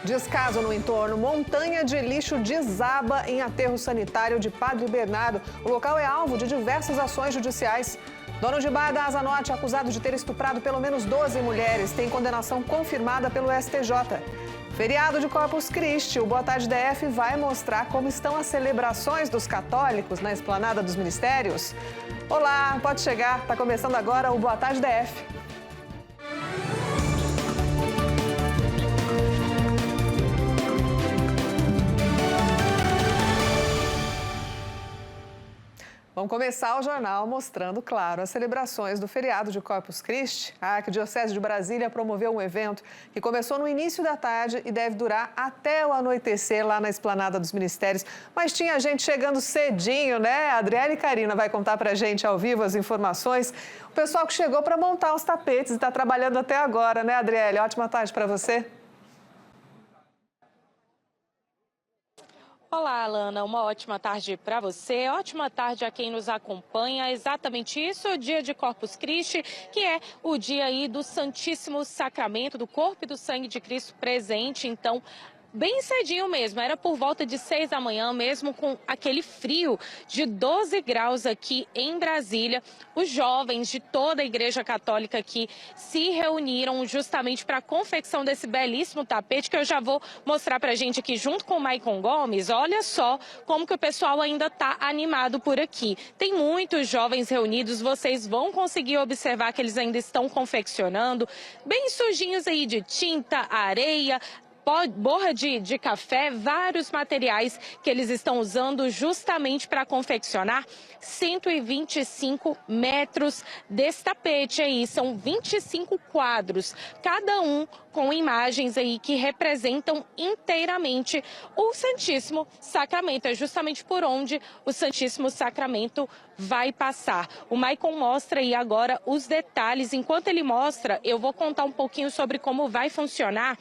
Descaso no entorno, montanha de lixo desaba em aterro sanitário de Padre Bernardo. O local é alvo de diversas ações judiciais. Dono de bar da Asa Norte, acusado de ter estuprado pelo menos 12 mulheres, tem condenação confirmada pelo STJ. Feriado de Corpus Christi, o Boa Tarde DF vai mostrar como estão as celebrações dos católicos na Esplanada dos Ministérios. Olá, pode chegar, está começando agora o Boa Tarde DF. Vamos começar o jornal mostrando, claro, as celebrações do feriado de Corpus Christi. A Arquidiocese de Brasília promoveu um evento que começou no início da tarde e deve durar até o anoitecer lá na Esplanada dos Ministérios. Mas tinha gente chegando cedinho, né? A Adriele e Karina vai contar pra gente ao vivo as informações. O pessoal que chegou para montar os tapetes e está trabalhando até agora, né, Adriele? Ótima tarde para você. Olá, Alana, uma ótima tarde para você, ótima tarde a quem nos acompanha. Exatamente isso, o dia de Corpus Christi, que é o dia aí do Santíssimo Sacramento, do corpo e do sangue de Cristo presente. Então, bem cedinho mesmo, era por volta de 6 da manhã, mesmo com aquele frio de 12 graus aqui em Brasília. Os jovens de toda a Igreja Católica aqui se reuniram justamente para a confecção desse belíssimo tapete que eu já vou mostrar para a gente aqui junto com o Maicon Gomes. Olha só como que o pessoal ainda está animado por aqui. Tem muitos jovens reunidos, vocês vão conseguir observar que eles ainda estão confeccionando, bem sujinhos aí de tinta, areia, borra de café, vários materiais que eles estão usando justamente para confeccionar 125 metros desse tapete aí. São 25 quadros, cada um com imagens aí que representam inteiramente o Santíssimo Sacramento. É justamente por onde o Santíssimo Sacramento vai passar. O Maicon mostra aí agora os detalhes. Enquanto ele mostra, eu vou contar um pouquinho sobre como vai funcionar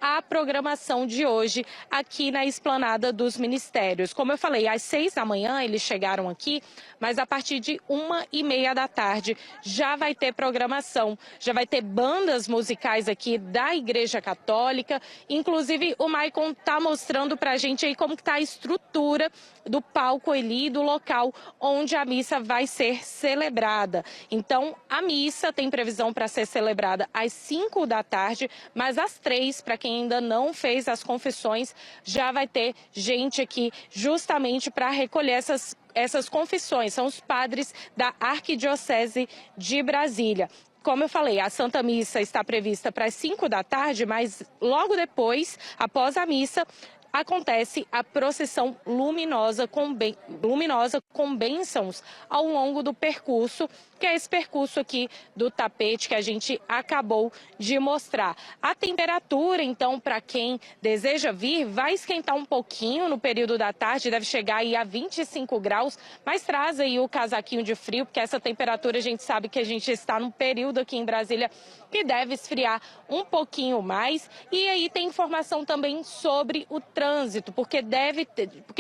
a programação de hoje aqui na Esplanada dos Ministérios. Como eu falei, às 6 da manhã eles chegaram aqui, mas a partir de 1h30 da tarde já vai ter programação, já vai ter bandas musicais aqui da Igreja Católica. Inclusive o Maicon está mostrando pra gente aí como que tá a estrutura do palco ali, do local onde a missa vai ser celebrada. Então a missa tem previsão para ser celebrada às 5 da tarde, mas às 3, para quem ainda não fez as confissões, já vai ter gente aqui justamente para recolher essas confissões. São os padres da Arquidiocese de Brasília. Como eu falei, a Santa Missa está prevista para as 5 da tarde, mas logo depois, após a missa, acontece a procissão luminosa com bênçãos ao longo do percurso, que é esse percurso aqui do tapete que a gente acabou de mostrar. A temperatura, então, para quem deseja vir, vai esquentar um pouquinho no período da tarde, deve chegar aí a 25 graus, mas traz aí o casaquinho de frio, porque essa temperatura a gente sabe que a gente está num período aqui em Brasília que deve esfriar um pouquinho mais. E aí tem informação também sobre o trânsito, porque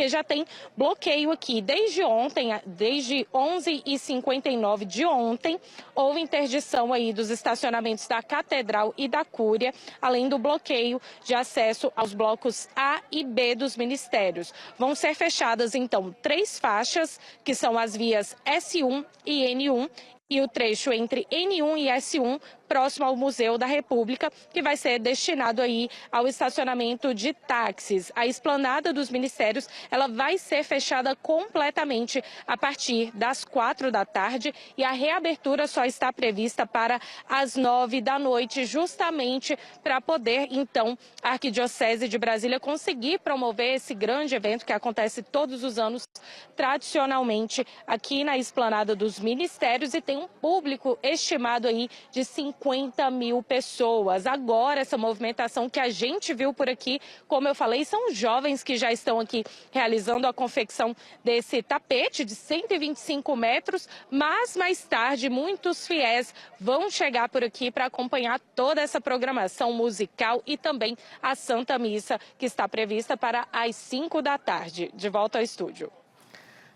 já tem bloqueio aqui. Desde ontem, desde 11h59 de ontem, houve interdição aí dos estacionamentos da Catedral e da Cúria, além do bloqueio de acesso aos blocos A e B dos ministérios. Vão ser fechadas, então, 3 faixas, que são as vias S1 e N1, e o trecho entre N1 e S1, próximo ao Museu da República, que vai ser destinado aí ao estacionamento de táxis. A Esplanada dos Ministérios, ela vai ser fechada completamente a partir das 4 da tarde e a reabertura só está prevista para as 9 da noite, justamente para poder, então, a Arquidiocese de Brasília conseguir promover esse grande evento que acontece todos os anos, tradicionalmente, aqui na Esplanada dos Ministérios, e tem um público estimado aí de 50 mil pessoas. Agora, essa movimentação que a gente viu por aqui, como eu falei, são jovens que já estão aqui realizando a confecção desse tapete de 125 metros, mas mais tarde muitos fiéis vão chegar por aqui para acompanhar toda essa programação musical e também a Santa Missa, que está prevista para as 5 da tarde. De volta ao estúdio.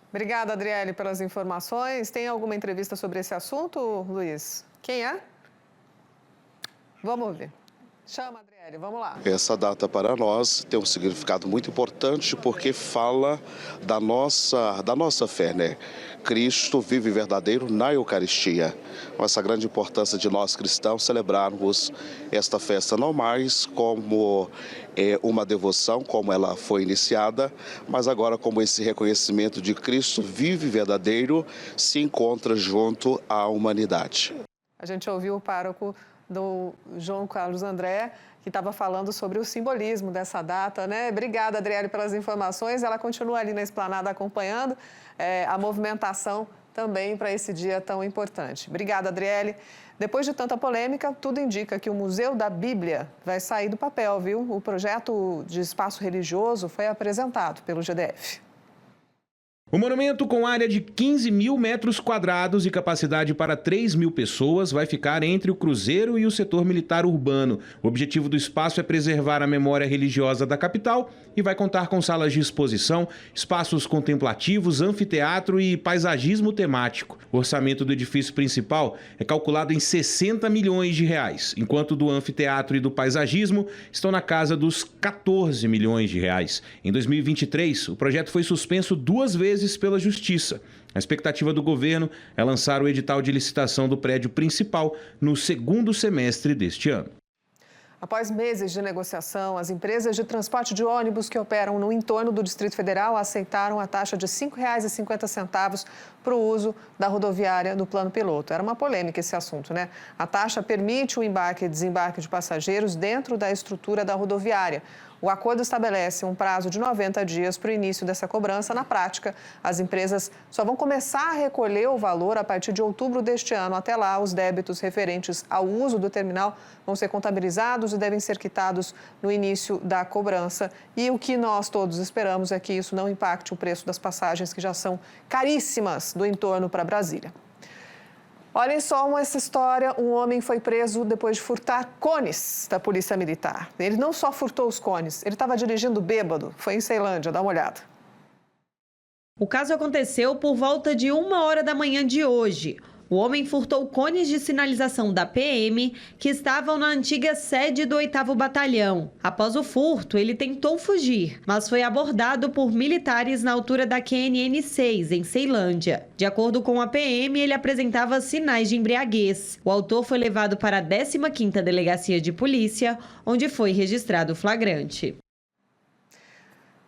Obrigada, Adriele, pelas informações. Tem alguma entrevista sobre esse assunto, Luiz? Quem é? Vamos ouvir. Chama, Adriele, vamos lá. Essa data para nós tem um significado muito importante porque fala da nossa fé, né? Cristo vive verdadeiro na Eucaristia. Essa grande importância de nós cristãos celebrarmos esta festa não mais como uma devoção, como ela foi iniciada, mas agora como esse reconhecimento de Cristo vive verdadeiro se encontra junto à humanidade. A gente ouviu o pároco do João Carlos André, que estava falando sobre o simbolismo dessa data, né? Obrigada, Adriele, pelas informações. Ela continua ali na esplanada acompanhando a movimentação também para esse dia tão importante. Obrigada, Adriele. Depois de tanta polêmica, tudo indica que o Museu da Bíblia vai sair do papel, viu? O projeto de espaço religioso foi apresentado pelo GDF. O monumento, com área de 15 mil metros quadrados e capacidade para 3 mil pessoas, vai ficar entre o Cruzeiro e o setor militar urbano. O objetivo do espaço é preservar a memória religiosa da capital e vai contar com salas de exposição, espaços contemplativos, anfiteatro e paisagismo temático. O orçamento do edifício principal é calculado em 60 milhões de reais, enquanto do anfiteatro e do paisagismo estão na casa dos 14 milhões de reais. Em 2023, o projeto foi suspenso 2 vezes pela Justiça. A expectativa do governo é lançar o edital de licitação do prédio principal no segundo semestre deste ano. Após meses de negociação, as empresas de transporte de ônibus que operam no entorno do Distrito Federal aceitaram a taxa de R$ 5,50 para o uso da rodoviária do plano piloto. Era uma polêmica esse assunto, né? A taxa permite o embarque e desembarque de passageiros dentro da estrutura da rodoviária. O acordo estabelece um prazo de 90 dias para o início dessa cobrança. Na prática, as empresas só vão começar a recolher o valor a partir de outubro deste ano. Até lá, os débitos referentes ao uso do terminal vão ser contabilizados e devem ser quitados no início da cobrança. E o que nós todos esperamos é que isso não impacte o preço das passagens, que já são caríssimas do entorno para Brasília. Olhem só essa história, um homem foi preso depois de furtar cones da Polícia Militar. Ele não só furtou os cones, ele estava dirigindo bêbado, foi em Ceilândia, dá uma olhada. O caso aconteceu por volta de 1h da manhã de hoje. O homem furtou cones de sinalização da PM que estavam na antiga sede do 8º Batalhão. Após o furto, ele tentou fugir, mas foi abordado por militares na altura da QNN 6, em Ceilândia. De acordo com a PM, ele apresentava sinais de embriaguez. O autor foi levado para a 15ª Delegacia de Polícia, onde foi registrado o flagrante.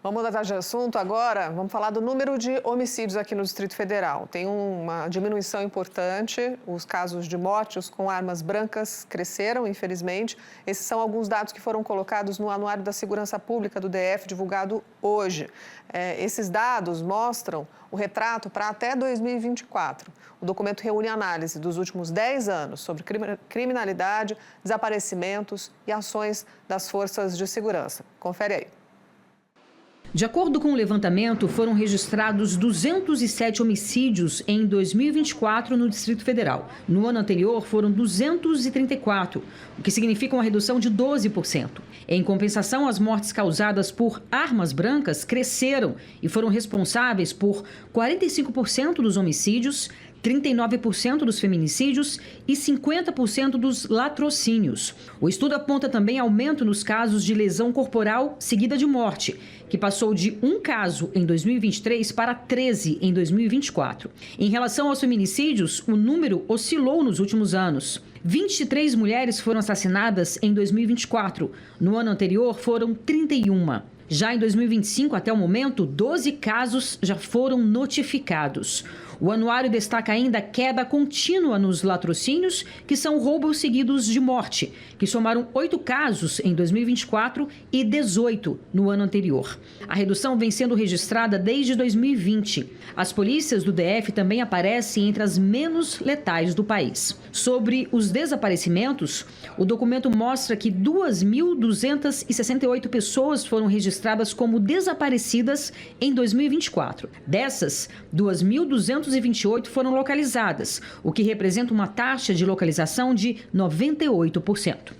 Vamos mudar de assunto agora, vamos falar do número de homicídios aqui no Distrito Federal. Tem uma diminuição importante, os casos de mortes com armas brancas cresceram, infelizmente. Esses são alguns dados que foram colocados no Anuário da Segurança Pública do DF, divulgado hoje. Esses dados mostram o retrato para até 2024. O documento reúne análise dos últimos 10 anos sobre criminalidade, desaparecimentos e ações das forças de segurança. Confere aí. De acordo com o levantamento, foram registrados 207 homicídios em 2024 no Distrito Federal. No ano anterior, foram 234, o que significa uma redução de 12%. Em compensação, as mortes causadas por armas brancas cresceram e foram responsáveis por 45% dos homicídios, 39% dos feminicídios e 50% dos latrocínios. O estudo aponta também aumento nos casos de lesão corporal seguida de morte, que passou de 1 caso em 2023 para 13 em 2024. Em relação aos feminicídios, o número oscilou nos últimos anos. 23 mulheres foram assassinadas em 2024. No ano anterior, foram 31. Já em 2025, até o momento, 12 casos já foram notificados. O anuário destaca ainda a queda contínua nos latrocínios, que são roubos seguidos de morte, que somaram 8 casos em 2024 e 18 no ano anterior. A redução vem sendo registrada desde 2020. As polícias do DF também aparecem entre as menos letais do país. Sobre os desaparecimentos, o documento mostra que 2.268 pessoas foram registradas como desaparecidas em 2024. Dessas, 2.228 foram localizadas, o que representa uma taxa de localização de 98%.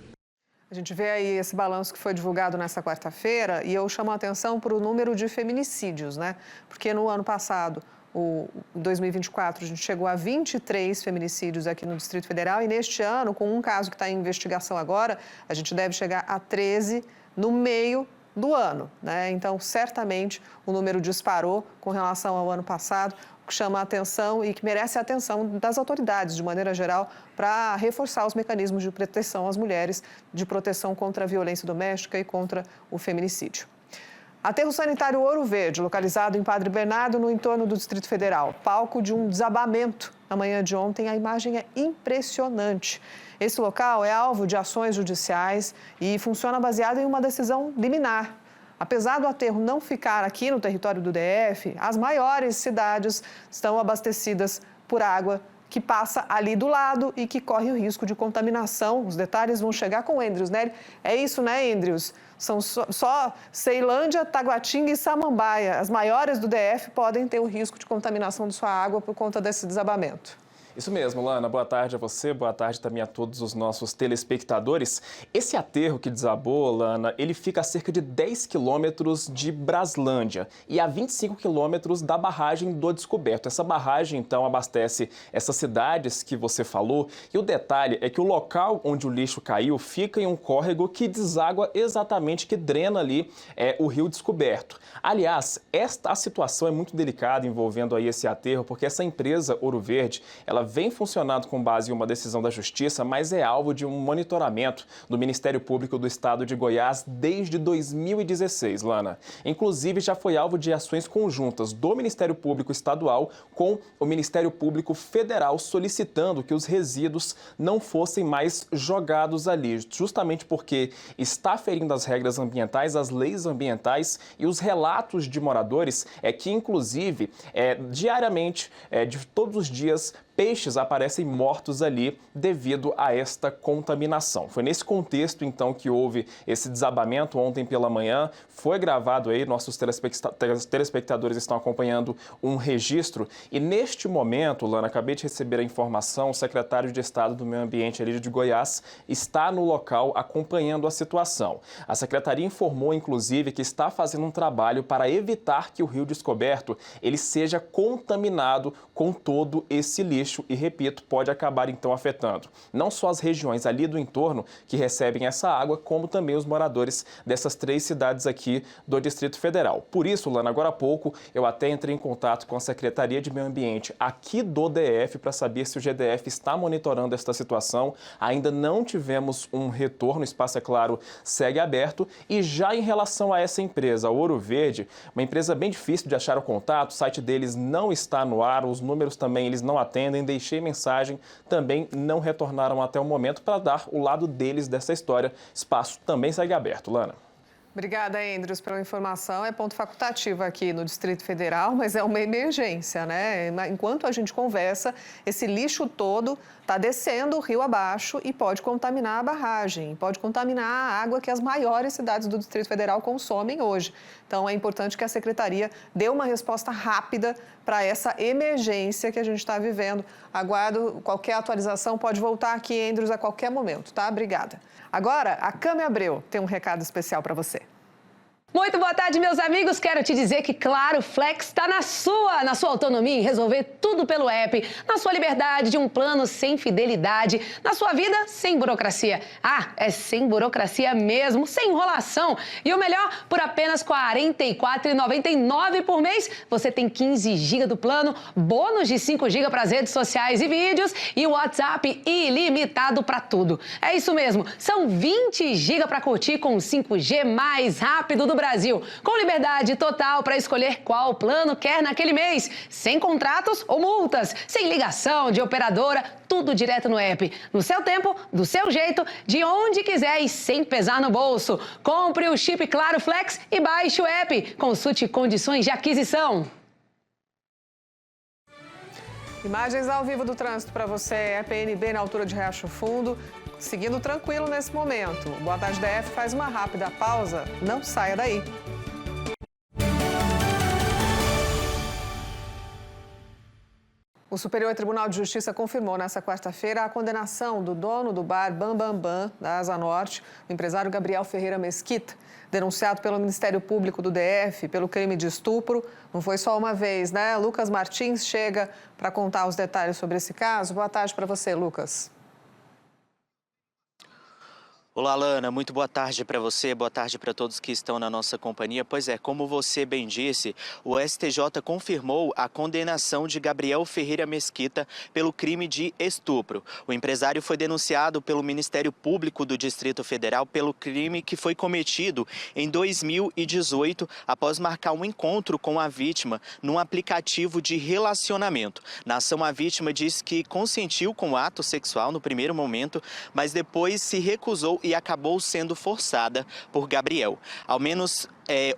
A gente vê aí esse balanço que foi divulgado nessa quarta-feira e eu chamo a atenção para o número de feminicídios, né? Porque no ano passado Em 2024, a gente chegou a 23 feminicídios aqui no Distrito Federal e neste ano, com um caso que está em investigação agora, a gente deve chegar a 13 no meio do ano, né? Então, certamente, o número disparou com relação ao ano passado, o que chama a atenção e que merece a atenção das autoridades, de maneira geral, para reforçar os mecanismos de proteção às mulheres, de proteção contra a violência doméstica e contra o feminicídio. Aterro sanitário Ouro Verde, localizado em Padre Bernardo, no entorno do Distrito Federal. Palco de um desabamento. Na manhã de ontem, a imagem é impressionante. Esse local é alvo de ações judiciais e funciona baseado em uma decisão liminar. Apesar do aterro não ficar aqui no território do DF, as maiores cidades estão abastecidas por água que passa ali do lado e que corre o risco de contaminação. Os detalhes vão chegar com o Andrews, né? É isso, né, Andrews? São só Ceilândia, Taguatinga e Samambaia. As maiores do DF podem ter o risco de contaminação de sua água por conta desse desabamento. Isso mesmo, Lana. Boa tarde a você, boa tarde também a todos os nossos telespectadores. Esse aterro que desabou, Lana, ele fica a cerca de 10 quilômetros de Braslândia e a 25 quilômetros da barragem do Descoberto. Essa barragem, então, abastece essas cidades que você falou e o detalhe é que o local onde o lixo caiu fica em um córrego que deságua exatamente, que drena ali o Rio Descoberto. Aliás, a situação é muito delicada envolvendo aí esse aterro, porque essa empresa Ouro Verde, ela vem funcionando com base em uma decisão da Justiça, mas é alvo de um monitoramento do Ministério Público do Estado de Goiás desde 2016, Lana. Inclusive, já foi alvo de ações conjuntas do Ministério Público Estadual com o Ministério Público Federal, solicitando que os resíduos não fossem mais jogados ali, justamente porque está ferindo as regras ambientais, as leis ambientais e os relatos de moradores que, inclusive, diariamente, de todos os dias, peixes aparecem mortos ali devido a esta contaminação. Foi nesse contexto, então, que houve esse desabamento ontem pela manhã. Foi gravado aí, nossos telespectadores estão acompanhando um registro. E neste momento, Lana, acabei de receber a informação, o secretário de Estado do Meio Ambiente ali de Goiás está no local acompanhando a situação. A secretaria informou, inclusive, que está fazendo um trabalho para evitar que o Rio Descoberto ele seja contaminado com todo esse lixo. E, repito, pode acabar então afetando não só as regiões ali do entorno que recebem essa água, como também os moradores dessas 3 cidades aqui do Distrito Federal. Por isso, Lana, agora há pouco eu até entrei em contato com a Secretaria de Meio Ambiente aqui do DF para saber se o GDF está monitorando esta situação. Ainda não tivemos um retorno, o espaço, é claro, segue aberto. E já em relação a essa empresa, a Ouro Verde, uma empresa bem difícil de achar o contato, o site deles não está no ar, os números também eles não atendem, deixei mensagem, também não retornaram até o momento para dar o lado deles dessa história. Espaço também segue aberto, Lana. Obrigada, Andrews, pela informação. É ponto facultativo aqui no Distrito Federal, mas é uma emergência, né? Enquanto a gente conversa, esse lixo todo está descendo o rio abaixo e pode contaminar a barragem, pode contaminar a água que as maiores cidades do Distrito Federal consomem hoje. Então, é importante que a Secretaria dê uma resposta rápida para essa emergência que a gente está vivendo. Aguardo qualquer atualização, pode voltar aqui, Andrews, a qualquer momento, tá? Obrigada. Agora, a Cami Abreu tem um recado especial para você. Muito boa tarde, meus amigos. Quero te dizer que Claro Flex está na sua autonomia em resolver tudo pelo app, na sua liberdade de um plano sem fidelidade, na sua vida sem burocracia. Ah, é sem burocracia mesmo, sem enrolação. E o melhor, por apenas R$ 44,99 por mês, você tem 15 GB do plano, bônus de 5 GB para as redes sociais e vídeos e o WhatsApp ilimitado para tudo. É isso mesmo, são 20 GB para curtir com o 5G mais rápido do Brasil, com liberdade total para escolher qual plano quer naquele mês, sem contratos ou multas, sem ligação de operadora, tudo direto no app, no seu tempo, do seu jeito, de onde quiser e sem pesar no bolso. Compre o chip Claro Flex e baixe o app. Consulte condições de aquisição. Imagens ao vivo do trânsito para você, é PNB na altura de Riacho Fundo, seguindo tranquilo nesse momento. Boa Tarde DF faz uma rápida pausa, não saia daí. O Superior Tribunal de Justiça confirmou nesta quarta-feira a condenação do dono do bar Bam Bam Bam, da Asa Norte, o empresário Gabriel Ferreira Mesquita, denunciado pelo Ministério Público do DF pelo crime de estupro. Não foi só uma vez, né? Lucas Martins chega para contar os detalhes sobre esse caso. Boa tarde para você, Lucas. Olá, Lana. Muito boa tarde para você, boa tarde para todos que estão na nossa companhia. Pois é, como você bem disse, o STJ confirmou a condenação de Gabriel Ferreira Mesquita pelo crime de estupro. O empresário foi denunciado pelo Ministério Público do Distrito Federal pelo crime que foi cometido em 2018, após marcar um encontro com a vítima num aplicativo de relacionamento. Na ação, a vítima disse que consentiu com o ato sexual no primeiro momento, mas depois se recusou e acabou sendo forçada por Gabriel. Ao menos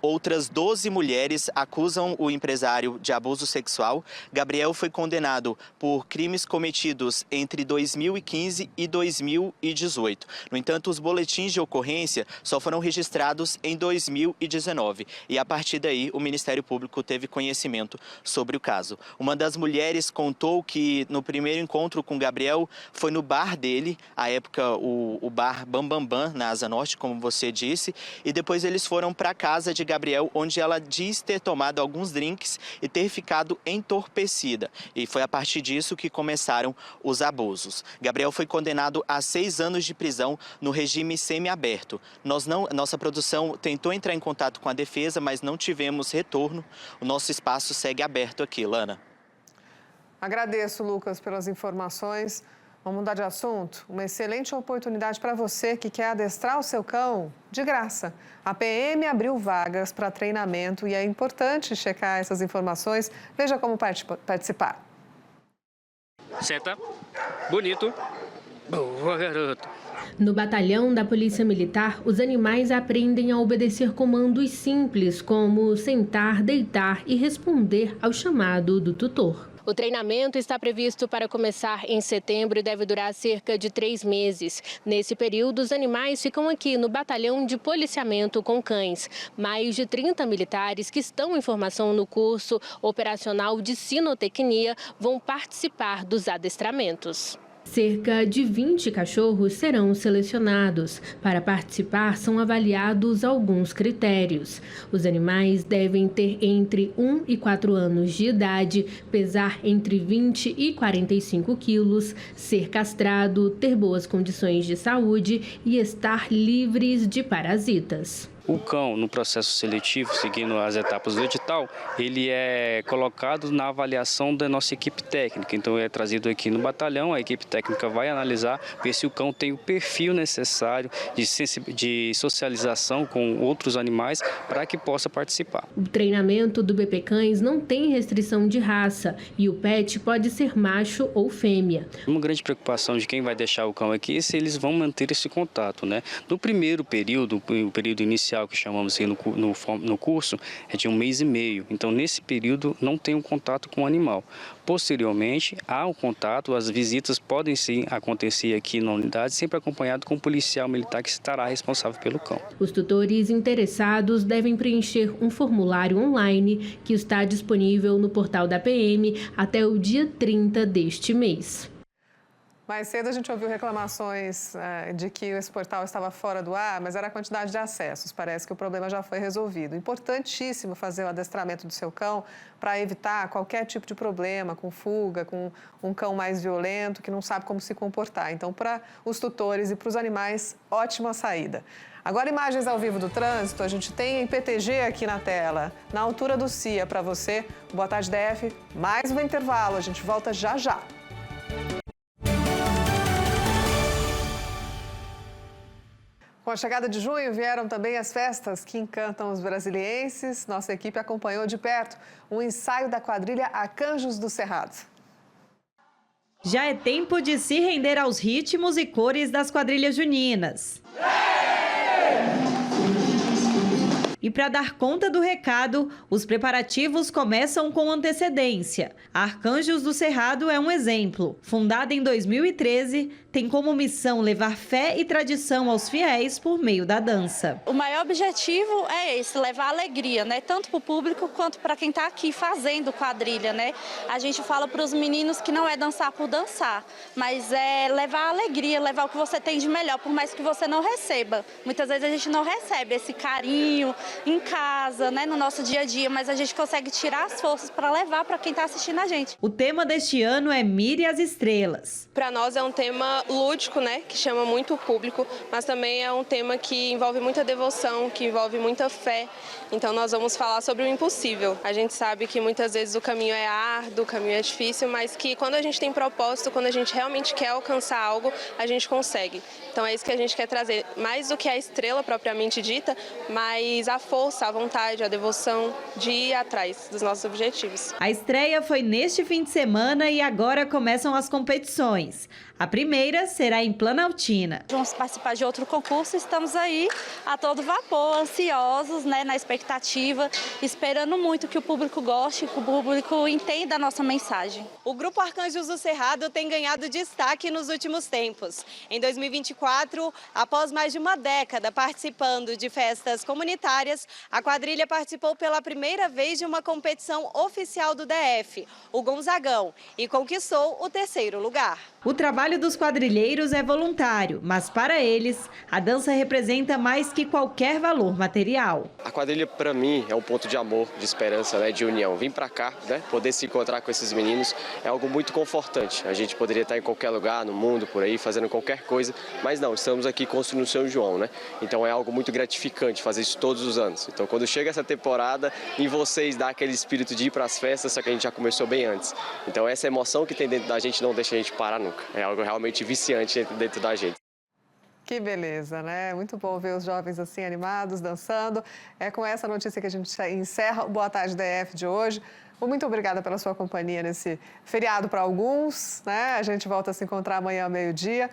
outras 12 mulheres acusam o empresário de abuso sexual. Gabriel foi condenado por crimes cometidos entre 2015 e 2018. No entanto, os boletins de ocorrência só foram registrados em 2019 e, a partir daí, o Ministério Público teve conhecimento sobre o caso. Uma das mulheres contou que no primeiro encontro com Gabriel foi no bar dele, à época o bar Bam Bam Bam, na Asa Norte, como você disse, e depois eles foram para casa de Gabriel, onde ela diz ter tomado alguns drinks e ter ficado entorpecida. E foi a partir disso que começaram os abusos. Gabriel foi condenado a 6 anos de prisão no regime semiaberto. Nossa produção tentou entrar em contato com a defesa, mas não tivemos retorno. O nosso espaço segue aberto aqui, Lana. Agradeço, Lucas, pelas informações. Vamos mudar de assunto? Uma excelente oportunidade para você que quer adestrar o seu cão de graça. A PM abriu vagas para treinamento e é importante checar essas informações. Veja como participar. Senta. Bonito. Boa, garoto. No batalhão da Polícia Militar, os animais aprendem a obedecer comandos simples, como sentar, deitar e responder ao chamado do tutor. O treinamento está previsto para começar em setembro e deve durar cerca de 3 meses. Nesse período, os animais ficam aqui no batalhão de policiamento com cães. Mais de 30 militares que estão em formação no curso operacional de sinotecnia vão participar dos adestramentos. Cerca de 20 cachorros serão selecionados. Para participar, são avaliados alguns critérios. Os animais devem ter entre 1 e 4 anos de idade, pesar entre 20 e 45 quilos, ser castrado, ter boas condições de saúde e estar livres de parasitas. O cão, no processo seletivo, seguindo as etapas do edital, ele é colocado na avaliação da nossa equipe técnica. Então, é trazido aqui no batalhão, a equipe técnica vai analisar, ver se o cão tem o perfil necessário de socialização com outros animais para que possa participar. O treinamento do BP Cães não tem restrição de raça e o pet pode ser macho ou fêmea. Uma grande preocupação de quem vai deixar o cão aqui é se eles vão manter esse contato, né? No primeiro período, o período inicial, que chamamos assim no curso, é de 1 mês e meio. Então, nesse período, não tem um contato com o animal. Posteriormente, há um contato, as visitas podem sim acontecer aqui na unidade, sempre acompanhado com o policial militar que estará responsável pelo cão. Os tutores interessados devem preencher um formulário online que está disponível no portal da PM até o dia 30 deste mês. Mais cedo a gente ouviu reclamações de que esse portal estava fora do ar, mas era a quantidade de acessos. Parece que o problema já foi resolvido. Importantíssimo fazer o adestramento do seu cão para evitar qualquer tipo de problema com fuga, com um cão mais violento que não sabe como se comportar. Então, para os tutores e para os animais, ótima saída. Agora, imagens ao vivo do trânsito, a gente tem em PTG aqui na tela, na altura do CIA para você. Boa tarde, DF. Mais um intervalo, a gente volta já já. Com a chegada de junho, vieram também as festas que encantam os brasilienses. Nossa equipe acompanhou de perto o ensaio da quadrilha Arcanjos do Cerrado. Já é tempo de se render aos ritmos e cores das quadrilhas juninas. E para dar conta do recado, os preparativos começam com antecedência. A Arcanjos do Cerrado é um exemplo. Fundada em 2013, tem como missão levar fé e tradição aos fiéis por meio da dança. O maior objetivo é esse, levar alegria, né? Tanto para o público quanto para quem está aqui fazendo quadrilha, né? A gente fala para os meninos que não é dançar por dançar, mas é levar alegria, levar o que você tem de melhor, por mais que você não receba. Muitas vezes a gente não recebe esse carinho em casa, né? No nosso dia a dia, mas a gente consegue tirar as forças para levar para quem está assistindo a gente. O tema deste ano é Mire as Estrelas. Para nós é um tema lúdico, né? Que chama muito o público, mas também é um tema que envolve muita devoção, que envolve muita fé. Então nós vamos falar sobre o impossível. A gente sabe que muitas vezes o caminho é árduo, o caminho é difícil, mas que quando a gente tem propósito, quando a gente realmente quer alcançar algo, a gente consegue. Então é isso que a gente quer trazer, mais do que a estrela propriamente dita, mas a força, a vontade, a devoção de ir atrás dos nossos objetivos. A estreia foi neste fim de semana e agora começam as competições. A primeira será em Planaltina. Vamos participar de outro concurso, estamos aí a todo vapor, ansiosos, né, na expectativa, esperando muito que o público goste, que o público entenda a nossa mensagem. O Grupo Arcanjos do Cerrado tem ganhado destaque nos últimos tempos. Em 2024, após mais de uma década participando de festas comunitárias, a quadrilha participou pela primeira vez de uma competição oficial do DF, o Gonzagão, e conquistou o 3º lugar. O trabalho dos quadrilheiros é voluntário, mas para eles, a dança representa mais que qualquer valor material. A quadrilha, para mim, é um ponto de amor, de esperança, né, de união. Vim para cá, né, poder se encontrar com esses meninos é algo muito confortante. A gente poderia estar em qualquer lugar no mundo, por aí, fazendo qualquer coisa, mas não, estamos aqui construindo São João, né? Então é algo muito gratificante fazer isso todos os anos. Então quando chega essa temporada, em vocês dá aquele espírito de ir para as festas, só que a gente já começou bem antes. Então essa emoção que tem dentro da gente não deixa a gente parar nunca. É algo realmente viciante dentro da gente. Que beleza, né? Muito bom ver os jovens assim animados, dançando. É com essa notícia que a gente encerra o Boa Tarde DF de hoje. Muito obrigada pela sua companhia nesse feriado para alguns, né? A gente volta a se encontrar amanhã ao meio-dia.